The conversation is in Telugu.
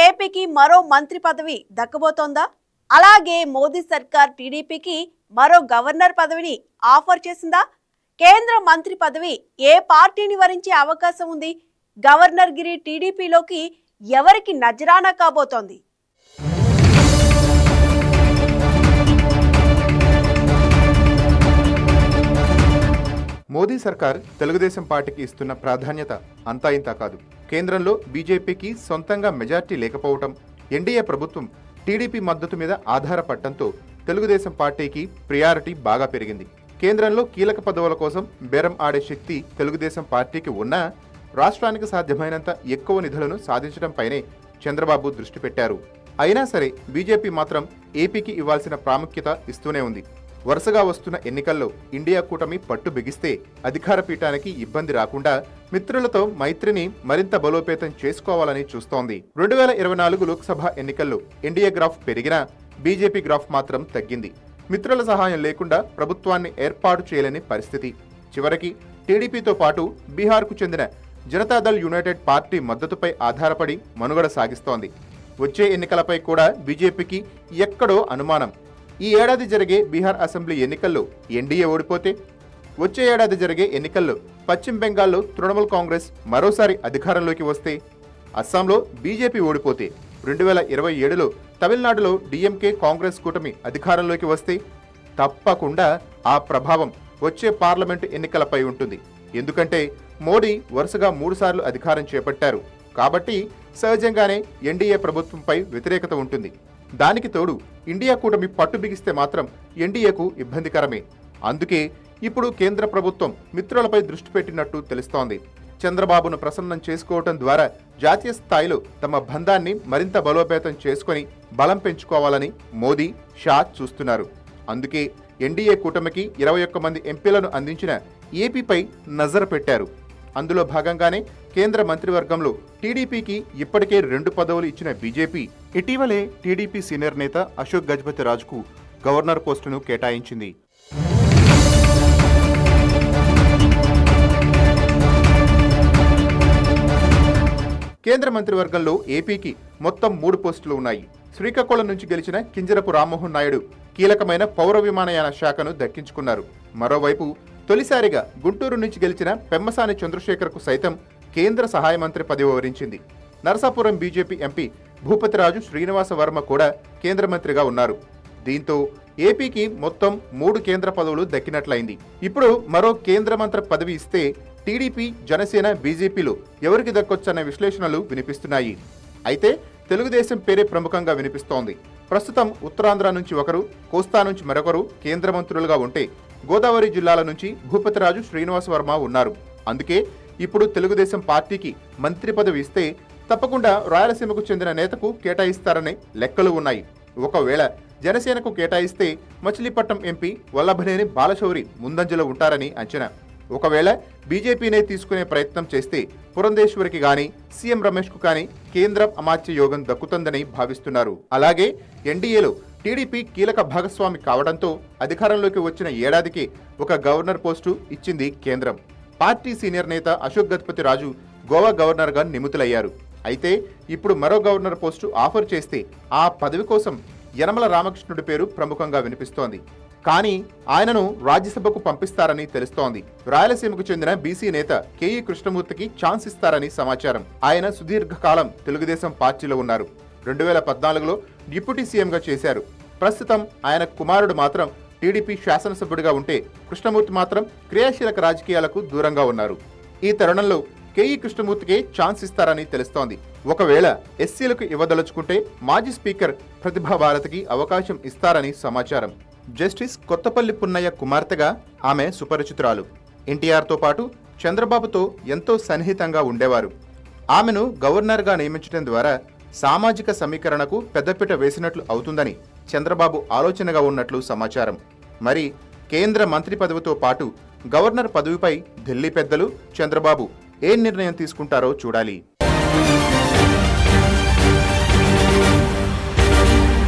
ఏపీకి మరో మంత్రి పదవి దక్కబోతోందా? అలాగే మోదీ సర్కార్ టీడీపీకి మరో గవర్నర్ పదవిని ఆఫర్ చేసిందా? కేంద్ర మంత్రి పదవి ఏ పార్టీని వరించే అవకాశం ఉంది? గవర్నర్ గిరి టీడీపీలోకి ఎవరికి నజరానా కాబోతోంది? మోదీ సర్కార్ తెలుగుదేశం పార్టీకి ఇస్తున్న ప్రాధాన్యత అంతా ఇంతా కాదు. కేంద్రంలో బీజేపీకి సొంతంగా మెజార్టీ లేకపోవటం, ఎన్డీఏ ప్రభుత్వం టీడీపీ మద్దతు మీద ఆధారపడటంతో తెలుగుదేశం పార్టీకి ప్రియారిటీ బాగా పెరిగింది. కేంద్రంలో కీలక పదవుల కోసం బేరం ఆడే శక్తి తెలుగుదేశం పార్టీకి ఉన్నా రాష్ట్రానికి సాధ్యమైనంత ఎక్కువ నిధులను సాధించడంపైనే చంద్రబాబు దృష్టి పెట్టారు. అయినా సరే బీజేపీ మాత్రం ఏపీకి ఇవ్వాల్సిన ప్రాముఖ్యత ఇస్తూనే ఉంది. వరుసగా వస్తున్న ఎన్నికల్లో ఇండియా కూటమి పట్టు బిగిస్తే అధికార పీఠానికి ఇబ్బంది రాకుండా మిత్రులతో మైత్రిని మరింత బలోపేతం చేసుకోవాలని చూస్తోంది. 2024 లోక్సభ ఎన్నికల్లో ఎన్డీఏ గ్రాఫ్ పెరిగినా బీజేపీ గ్రాఫ్ మాత్రం తగ్గింది. మిత్రుల సహాయం లేకుండా ప్రభుత్వాన్ని ఏర్పాటు చేయలేని పరిస్థితి. చివరికి టీడీపీతో పాటు బీహార్కు చెందిన జనతాదళ్ యునైటెడ్ పార్టీ మద్దతుపై ఆధారపడి మనుగడ సాగిస్తోంది. వచ్చే ఎన్నికలపై కూడా బీజేపీకి ఎక్కడో అనుమానం. ఈ ఏడాది జరిగే బీహార్ అసెంబ్లీ ఎన్నికల్లో ఎన్డీఏ ఓడిపోతే, వచ్చే ఏడాది జరిగే ఎన్నికల్లో పశ్చిమ బెంగాల్లో తృణమూల్ కాంగ్రెస్ మరోసారి అధికారంలోకి వస్తే, అస్సాంలో బీజేపీ ఓడిపోతే, 2027లో తమిళనాడులో డీఎంకే కాంగ్రెస్ కూటమి అధికారంలోకి వస్తే తప్పకుండా ఆ ప్రభావం వచ్చే పార్లమెంటు ఎన్నికలపై ఉంటుంది. ఎందుకంటే మోడీ వరుసగా 3 సార్లు అధికారం చేపట్టారు కాబట్టి సహజంగానే ఎన్డీఏ ప్రభుత్వంపై వ్యతిరేకత ఉంటుంది. దానికి తోడు ఇండియా కూటమి పట్టు బిగిస్తే మాత్రం ఎన్డీఏకు ఇబ్బందికరమే. అందుకే ఇప్పుడు కేంద్ర ప్రభుత్వం మిత్రులపై దృష్టి పెట్టినట్టు తెలుస్తోంది. చంద్రబాబును ప్రసన్నం చేసుకోవటం ద్వారా జాతీయ స్థాయిలో తమ బంధాన్ని మరింత బలోపేతం చేసుకుని బలం పెంచుకోవాలని మోదీ, షా చూస్తున్నారు. అందుకే ఎన్డీఏ కూటమికి 21 మంది ఎంపీలను అందించిన ఏపీపై నజర పెట్టారు. అందులో భాగంగానే కేంద్ర మంత్రివర్గంలో టీడీపీకి ఇప్పటికే 2 పదవులు ఇచ్చిన బీజేపీ ఇటీవలే టీడీపీ సీనియర్ నేత అశోక్ గజపతి రాజుకు గవర్నర్ పోస్టును కేటాయించింది. కేంద్ర మంత్రివర్గంలో ఏపీకి మొత్తం 3 పోస్టులు ఉన్నాయి. శ్రీకాకుళం నుంచి గెలిచిన కింజరపు రామ్మోహన్ నాయుడు కీలకమైన పౌర విమానయాన శాఖను దక్కించుకున్నారు. మరోవైపు తొలిసారిగా గుంటూరు నుంచి గెలిచిన పెమ్మసాని చంద్రశేఖర్కు సైతం కేంద్ర సహాయ మంత్రి పదవి వరించింది. నరసాపురం బీజేపీ ఎంపీ భూపతిరాజు శ్రీనివాస వర్మ కూడా కేంద్ర మంత్రిగా ఉన్నారు. దీంతో ఏపీకి మొత్తం 3 కేంద్ర పదవులు దక్కినట్లయింది. ఇప్పుడు మరో కేంద్ర మంత్రి పదవి ఇస్తే టీడీపీ, జనసేన, బీజేపీలో ఎవరికి దక్కొచ్చన్న విశ్లేషణలు వినిపిస్తున్నాయి. అయితే తెలుగుదేశం పేరే ప్రముఖంగా వినిపిస్తోంది. ప్రస్తుతం ఉత్తరాంధ్ర నుంచి ఒకరు, కోస్తా నుంచి మరొకరు కేంద్ర మంత్రులుగా ఉంటే గోదావరి జిల్లాల నుంచి భూపతిరాజు శ్రీనివాస వర్మ ఉన్నారు. అందుకే ఇప్పుడు తెలుగుదేశం పార్టీకి మంత్రి పదవి ఇస్తే తప్పకుండా రాయలసీమకు చెందిన నేతకు కేటాయిస్తారనే లెక్కలు ఉన్నాయి. ఒకవేళ జనసేనకు కేటాయిస్తే మచిలీపట్నం ఎంపీ వల్లభనేని బాలశౌరి ముందంజలో ఉంటారని అంచనా. ఒకవేళ బీజేపీనే తీసుకునే ప్రయత్నం చేస్తే పురంధేశ్వరికి గాని, సీఎం రమేష్కు కానీ కేంద్ర అమాత్య యోగం దక్కుతుందని భావిస్తున్నారు. అలాగే ఎన్డీఏలో టీడీపీ కీలక భాగస్వామి కావడంతో అధికారంలోకి వచ్చిన ఏడాదికి ఒక గవర్నర్ పోస్టు ఇచ్చింది కేంద్రం. పార్టీ సీనియర్ నేత అశోక్ గజపతి రాజు గోవా గవర్నర్గా నియమితులయ్యారు. అయితే ఇప్పుడు మరో గవర్నర్ పోస్టు ఆఫర్ చేస్తే ఆ పదవి కోసం యనమల రామకృష్ణుడి పేరు ప్రముఖంగా వినిపిస్తోంది. కానీ ఆయనను రాజ్యసభకు పంపిస్తారని తెలుస్తోంది. రాయలసీమకు చెందిన బీసీ నేత కేఈ కృష్ణమూర్తికి ఛాన్స్ ఇస్తారని సమాచారం. ఆయన సుదీర్ఘకాలం తెలుగుదేశం పార్టీలో ఉన్నారు. 2014లో డిప్యూటీ సీఎంగా చేశారు. ప్రస్తుతం ఆయన కుమారుడు మాత్రం టీడీపీ శాసనసభ్యుడిగా ఉంటే కృష్ణమూర్తి మాత్రం క్రియాశీలక రాజకీయాలకు దూరంగా ఉన్నారు. ఈ తరుణంలో కేఈ కృష్ణమూర్తికే ఛాన్స్ ఇస్తారని తెలుస్తోంది. ఒకవేళ ఎస్సీలకు ఇవ్వదలుచుకుంటే మాజీ స్పీకర్ ప్రతిభా భారతికి అవకాశం ఇస్తారని సమాచారం. జస్టిస్ కొత్తపల్లి పున్నయ్య కుమార్తెగా ఆమె సుపరిచితురాలు. ఎన్టీఆర్తో పాటు చంద్రబాబుతో ఎంతో సన్నిహితంగా ఉండేవారు. ఆమెను గవర్నర్గా నియమించడం ద్వారా సామాజిక సమీకరణకు పెద్దపీట వేసినట్లు అవుతుందని చంద్రబాబు ఆలోచనగా ఉన్నట్లు సమాచారం. మరి కేంద్ర మంత్రి పదవితో పాటు గవర్నర్ పదవిపై ఢిల్లీ పెద్దలు, చంద్రబాబు ఏ నిర్ణయం తీసుకుంటారో చూడాలి.